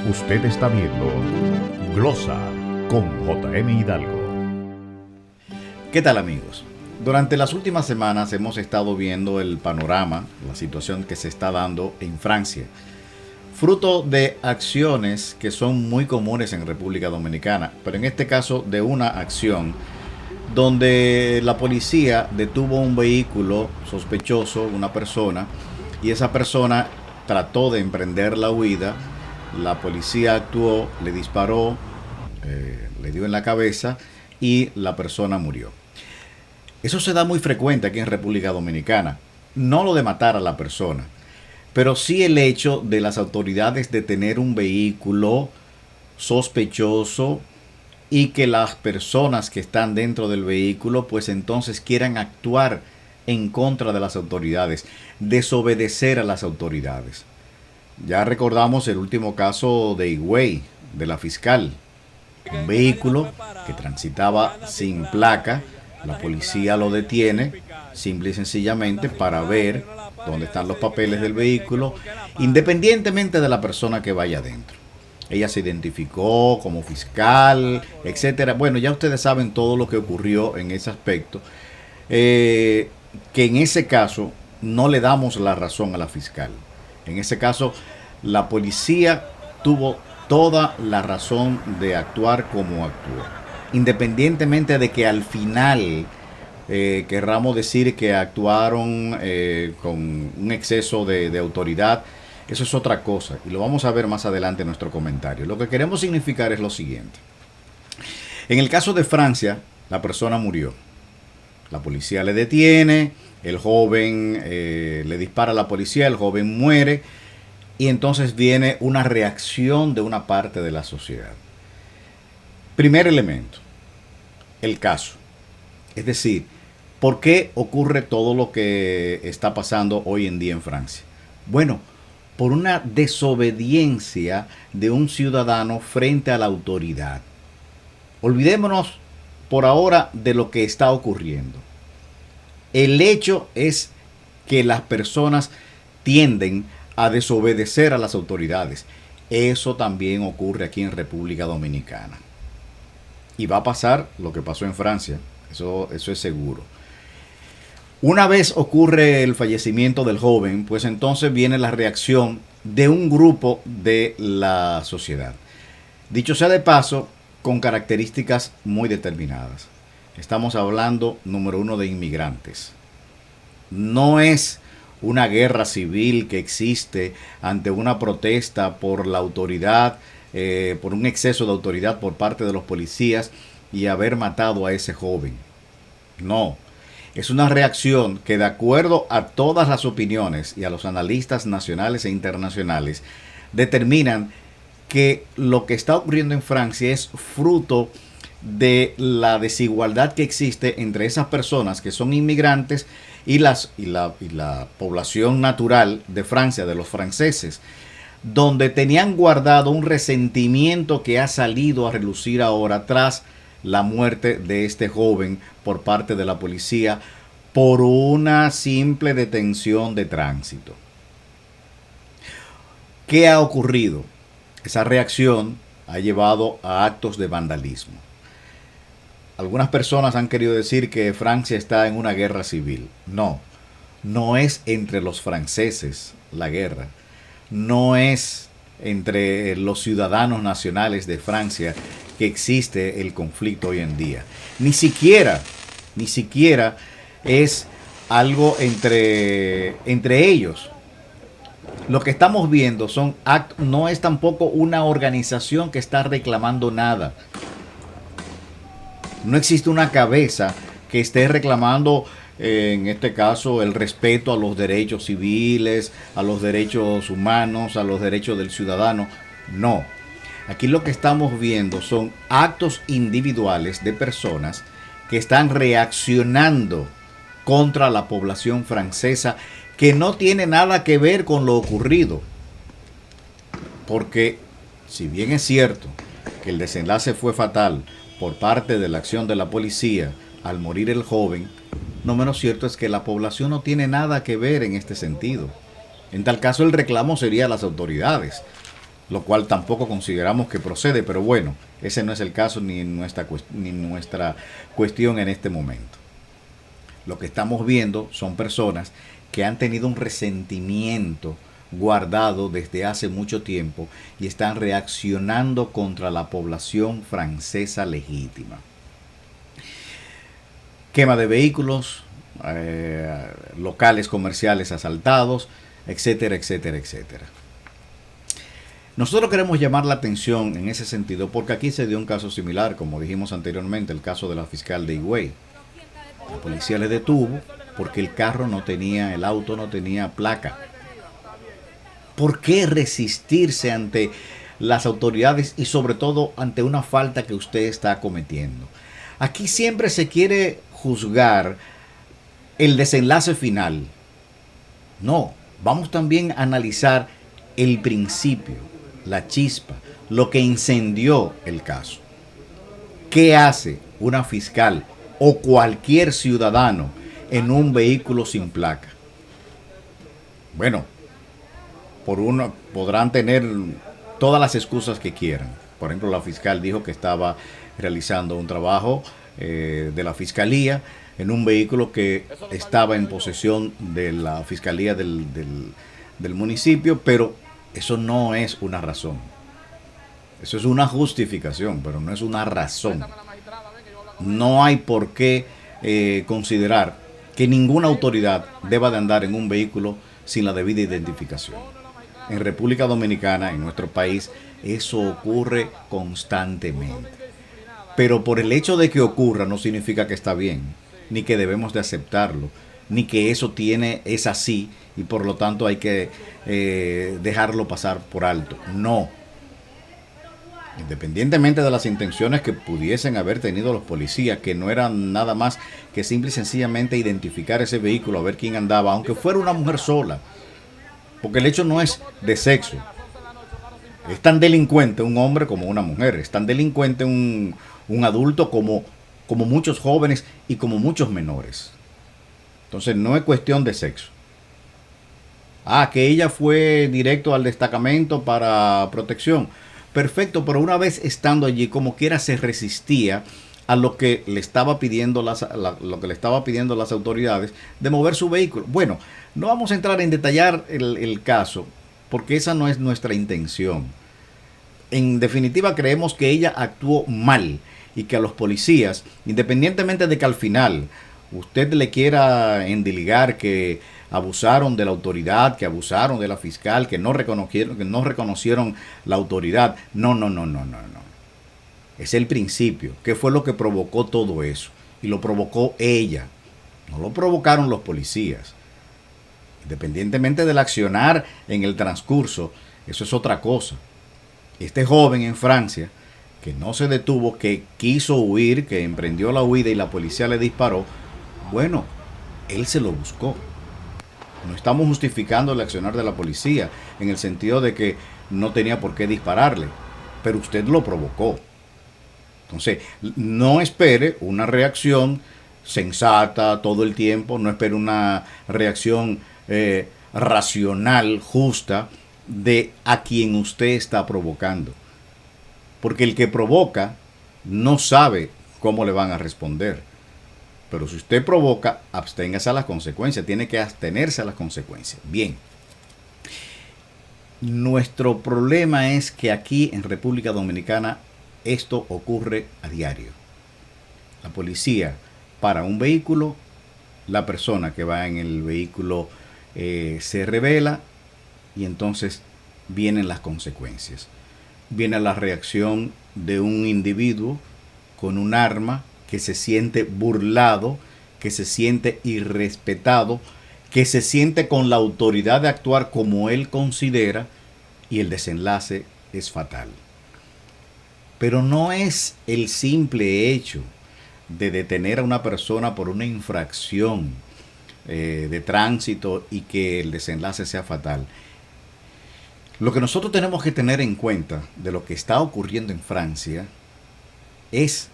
Usted está viendo Glosa con JM Hidalgo. ¿Qué tal, amigos? Durante las últimas semanas hemos estado viendo el panorama, la situación que se está dando en Francia, fruto de acciones que son muy comunes en República Dominicana, pero en este caso de una acción donde la policía detuvo un vehículo sospechoso, una persona, y esa persona trató de emprender la huida. La policía actuó, le disparó, le dio en la cabeza y la persona murió. Eso se da muy frecuente aquí en República Dominicana. No lo de matar a la persona, pero sí el hecho de las autoridades de tener un vehículo sospechoso y que las personas que están dentro del vehículo pues entonces quieran actuar en contra de las autoridades, desobedecer a las autoridades. Ya recordamos el último caso de Higüey, de la fiscal. Un vehículo que transitaba sin placa, la policía lo detiene simple y sencillamente para ver dónde están los papeles del vehículo, independientemente de la persona que vaya adentro. Ella se identificó como fiscal, etcétera. Bueno, ya ustedes saben todo lo que ocurrió en ese aspecto. Que en ese caso no le damos la razón a la fiscal. En ese caso, la policía tuvo toda la razón de actuar como actuó. Independientemente de que al final querramos decir que actuaron con un exceso de autoridad, eso es otra cosa. Y lo vamos a ver más adelante en nuestro comentario. Lo que queremos significar es lo siguiente. En el caso de Francia, la persona murió. La policía le detiene, el joven le dispara a la policía, el joven muere y entonces viene una reacción de una parte de la sociedad. Primer elemento, el caso. Es decir, ¿por qué ocurre todo lo que está pasando hoy en día en Francia? Bueno, por una desobediencia de un ciudadano frente a la autoridad. Olvidémonos por ahora de lo que está ocurriendo. El hecho es que las personas tienden a desobedecer a las autoridades. Eso también ocurre aquí en República Dominicana. Y va a pasar lo que pasó en Francia. Eso es seguro. Una vez ocurre el fallecimiento del joven, pues entonces viene la reacción de un grupo de la sociedad. Dicho sea de paso, con características muy determinadas. Estamos hablando, número uno, de inmigrantes. No es una guerra civil que existe ante una protesta por la autoridad, por un exceso de autoridad por parte de los policías y haber matado a ese joven. No, es una reacción que de acuerdo a todas las opiniones y a los analistas nacionales e internacionales determinan que lo que está ocurriendo en Francia es fruto de la desigualdad que existe entre esas personas que son inmigrantes y la población natural de Francia, de los franceses, donde tenían guardado un resentimiento que ha salido a relucir ahora tras la muerte de este joven por parte de la policía por una simple detención de tránsito. ¿Qué ha ocurrido? Esa reacción ha llevado a actos de vandalismo. Algunas personas han querido decir que Francia está en una guerra civil. No, no es entre los franceses la guerra. No es entre los ciudadanos nacionales de Francia que existe el conflicto hoy en día. Ni siquiera es algo entre ellos. Lo que estamos viendo son actos, no es tampoco una organización que está reclamando nada. No existe una cabeza que esté reclamando, en este caso, el respeto a los derechos civiles, a los derechos humanos, a los derechos del ciudadano. No. Aquí lo que estamos viendo son actos individuales de personas que están reaccionando contra la población francesa, que no tiene nada que ver con lo ocurrido. Porque, si bien es cierto que el desenlace fue fatal por parte de la acción de la policía al morir el joven, no menos cierto es que la población no tiene nada que ver en este sentido. En tal caso, el reclamo sería a las autoridades. lo cual tampoco consideramos que procede, pero bueno, ese no es el caso ni nuestra cuestión en este momento. Lo que estamos viendo son personas que han tenido un resentimiento guardado desde hace mucho tiempo y están reaccionando contra la población francesa legítima. Quema de vehículos, locales comerciales asaltados, etcétera, etcétera, etcétera. Nosotros queremos llamar la atención en ese sentido porque aquí se dio un caso similar, como dijimos anteriormente, el caso de la fiscal de Higüey. La policía le detuvo porque el auto no tenía placa. ¿Por qué resistirse ante las autoridades y sobre todo ante una falta que usted está cometiendo? Aquí siempre se quiere juzgar el desenlace final. No, vamos también a analizar el principio, la chispa, lo que incendió el caso. ¿Qué hace una fiscal o cualquier ciudadano en un vehículo sin placa? Bueno, podrán tener todas las excusas que quieran. Por ejemplo, la fiscal dijo que estaba realizando un trabajo de la fiscalía en un vehículo que estaba en posesión de la fiscalía del municipio, pero eso no es una razón. Eso es una justificación, pero no es una razón. No hay por qué considerar que ninguna autoridad deba de andar en un vehículo sin la debida identificación. En República Dominicana, en nuestro país, eso ocurre constantemente. Pero por el hecho de que ocurra no significa que está bien, ni que debemos de aceptarlo, ni que eso es así y por lo tanto hay que dejarlo pasar por alto. No. Independientemente de las intenciones que pudiesen haber tenido los policías, que no eran nada más que simple y sencillamente identificar ese vehículo, a ver quién andaba, aunque fuera una mujer sola. Porque el hecho no es de sexo. Es tan delincuente un hombre como una mujer. Es tan delincuente un adulto como muchos jóvenes y como muchos menores. Entonces no es cuestión de sexo. Que ella fue directo al destacamento para protección. Perfecto, pero una vez estando allí, como quiera se resistía a lo que le estaba pidiendo las autoridades de mover su vehículo. Bueno, no vamos a entrar en detallar el caso, porque esa no es nuestra intención. En definitiva, creemos que ella actuó mal y que a los policías, independientemente de que al final usted le quiera endilgar que abusaron de la autoridad, que abusaron de la fiscal, que no reconocieron la autoridad. No. Es el principio. ¿Qué fue lo que provocó todo eso? Y lo provocó ella. No lo provocaron los policías. Independientemente del accionar en el transcurso, eso es otra cosa. Este joven en Francia, que no se detuvo, que quiso huir, que emprendió la huida y la policía le disparó, bueno, él se lo buscó. No estamos justificando el accionar de la policía en el sentido de que no tenía por qué dispararle, pero usted lo provocó. Entonces, no espere una reacción sensata todo el tiempo, no espere una reacción racional, justa, de a quien usted está provocando. Porque el que provoca no sabe cómo le van a responder. Pero si usted provoca, absténgase a las consecuencias. Tiene que abstenerse a las consecuencias. Bien. Nuestro problema es que aquí en República Dominicana esto ocurre a diario. La policía para un vehículo, la persona que va en el vehículo se revela y entonces vienen las consecuencias. Viene la reacción de un individuo con un arma que se siente burlado, que se siente irrespetado, que se siente con la autoridad de actuar como él considera y el desenlace es fatal. Pero no es el simple hecho de detener a una persona por una infracción de tránsito y que el desenlace sea fatal. Lo que nosotros tenemos que tener en cuenta de lo que está ocurriendo en Francia es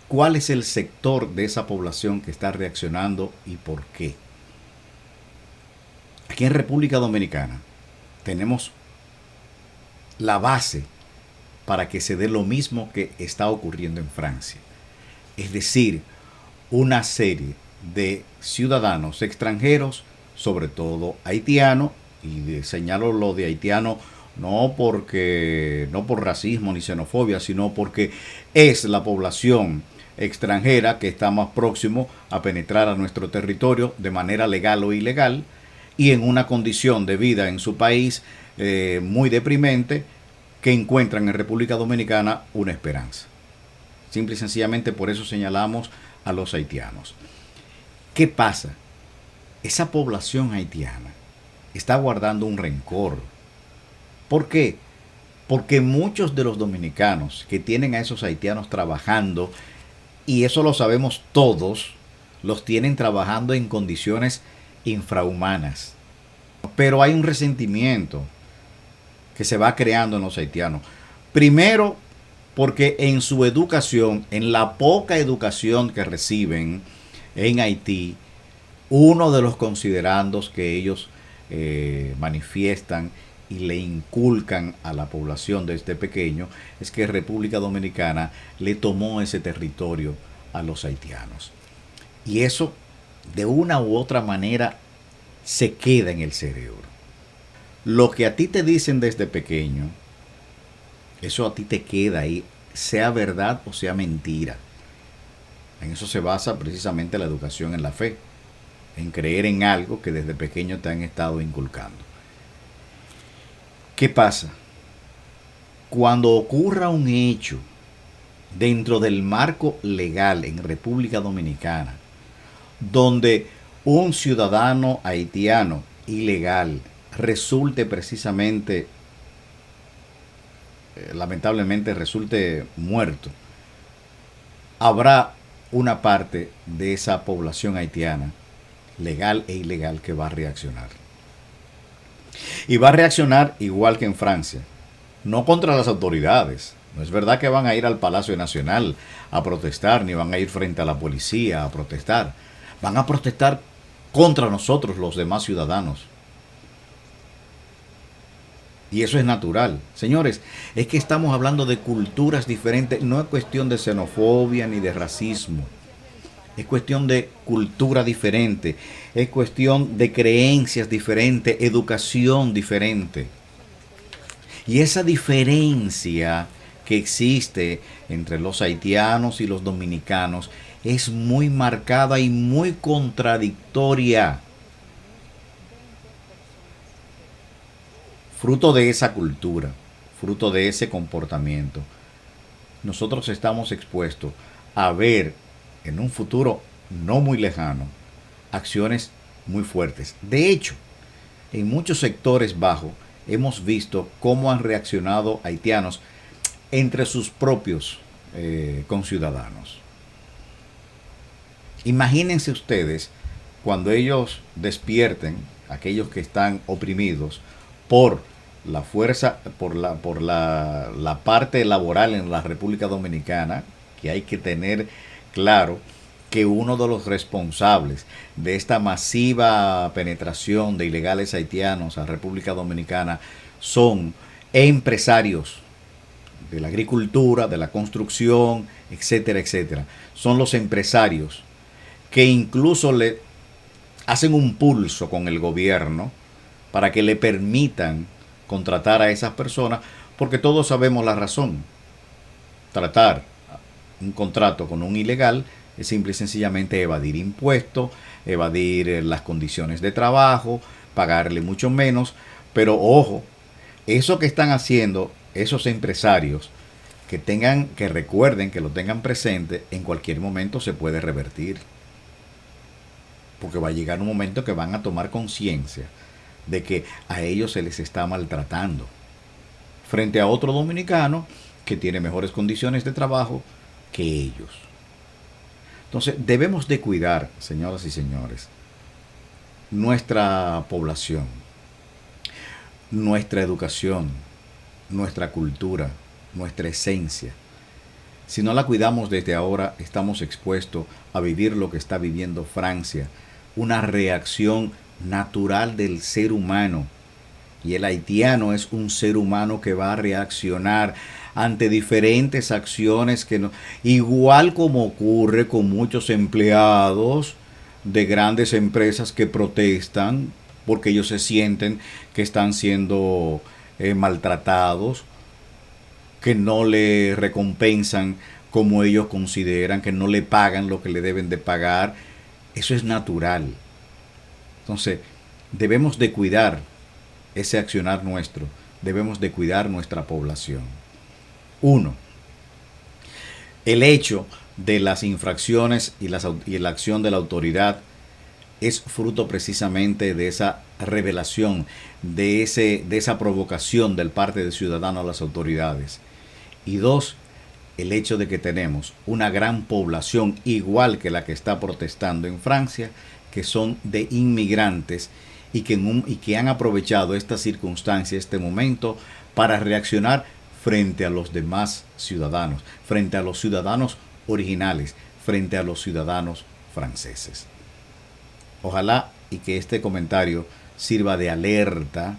cuál es el sector de esa población que está reaccionando y por qué. Aquí en República Dominicana tenemos la base para que se dé lo mismo que está ocurriendo en Francia. Es decir, una serie de ciudadanos extranjeros, sobre todo haitianos, y señalo lo de haitiano no por racismo ni xenofobia, sino porque es la población extranjera que está más próximo a penetrar a nuestro territorio de manera legal o ilegal y en una condición de vida en su país muy deprimente, que encuentran en República Dominicana una esperanza. Simple y sencillamente por eso señalamos a los haitianos. ¿Qué pasa? Esa población haitiana está guardando un rencor. ¿Por qué? Porque muchos de los dominicanos que tienen a esos haitianos trabajando, y eso lo sabemos todos, los tienen trabajando en condiciones infrahumanas. Pero hay un resentimiento que se va creando en los haitianos. Primero, porque en su educación, en la poca educación que reciben en Haití, uno de los considerandos que ellos manifiestan y le inculcan a la población desde pequeño es que República Dominicana le tomó ese territorio a los haitianos. Y eso, de una u otra manera, se queda en el cerebro. Lo que a ti te dicen desde pequeño, eso a ti te queda ahí, sea verdad o sea mentira. En eso se basa precisamente la educación en la fe, en creer en algo que desde pequeño te han estado inculcando. ¿Qué pasa? Cuando ocurra un hecho dentro del marco legal en República Dominicana, donde un ciudadano haitiano ilegal resulte precisamente, lamentablemente resulte muerto, habrá una parte de esa población haitiana, legal e ilegal, que va a reaccionar. Y va a reaccionar igual que en Francia, no contra las autoridades. No es verdad que van a ir al Palacio Nacional a protestar, ni van a ir frente a la policía a protestar. Van a protestar contra nosotros, los demás ciudadanos. Y eso es natural. Señores, es que estamos hablando de culturas diferentes. No es cuestión de xenofobia ni de racismo. Es cuestión de cultura diferente. Es cuestión de creencias diferentes, educación diferente. Y esa diferencia que existe entre los haitianos y los dominicanos es muy marcada y muy contradictoria. Fruto de esa cultura, fruto de ese comportamiento, nosotros estamos expuestos a ver en un futuro no muy lejano acciones muy fuertes. De hecho, en muchos sectores bajos hemos visto cómo han reaccionado haitianos entre sus propios conciudadanos. Imagínense ustedes cuando ellos despierten, aquellos que están oprimidos por la fuerza, por la parte laboral en la República Dominicana, que hay que tener claro que uno de los responsables de esta masiva penetración de ilegales haitianos a República Dominicana son empresarios de la agricultura, de la construcción, etcétera, etcétera. Son los empresarios que incluso le hacen un pulso con el gobierno para que le permitan contratar a esas personas, porque todos sabemos la razón. Tratar un contrato con un ilegal es simple y sencillamente evadir impuestos, evadir las condiciones de trabajo, pagarle mucho menos. Pero ojo, eso que están haciendo esos empresarios, que recuerden, que lo tengan presente, en cualquier momento se puede revertir. Porque va a llegar un momento que van a tomar conciencia de que a ellos se les está maltratando frente a otro dominicano que tiene mejores condiciones de trabajo que ellos. Entonces debemos de cuidar, señoras y señores, nuestra población, nuestra educación, nuestra cultura, nuestra esencia. Si no la cuidamos desde ahora, estamos expuestos a vivir lo que está viviendo Francia, una reacción natural del ser humano. y el haitiano es un ser humano que va a reaccionar ante diferentes acciones que no, igual como ocurre con muchos empleados de grandes empresas que protestan porque ellos se sienten que están siendo maltratados, que no le recompensan como ellos consideran, que no le pagan lo que le deben de pagar. Eso es natural. Entonces, debemos de cuidar ese accionar nuestro, debemos de cuidar nuestra población. Uno, el hecho de las infracciones y la acción de la autoridad es fruto precisamente de esa revelación, de esa provocación del parte del ciudadano a las autoridades. Y dos, el hecho de que tenemos una gran población, igual que la que está protestando en Francia, que son de inmigrantes y que han aprovechado esta circunstancia, este momento, para reaccionar frente a los demás ciudadanos, frente a los ciudadanos originales, frente a los ciudadanos franceses. Ojalá y que este comentario sirva de alerta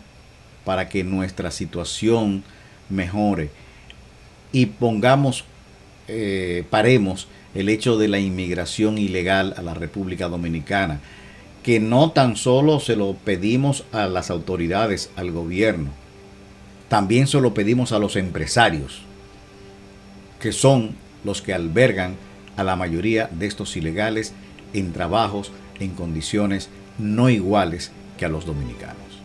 para que nuestra situación mejore y paremos el hecho de la inmigración ilegal a la República Dominicana, que no tan solo se lo pedimos a las autoridades, al gobierno, también se lo pedimos a los empresarios, que son los que albergan a la mayoría de estos ilegales en trabajos en condiciones no iguales que a los dominicanos.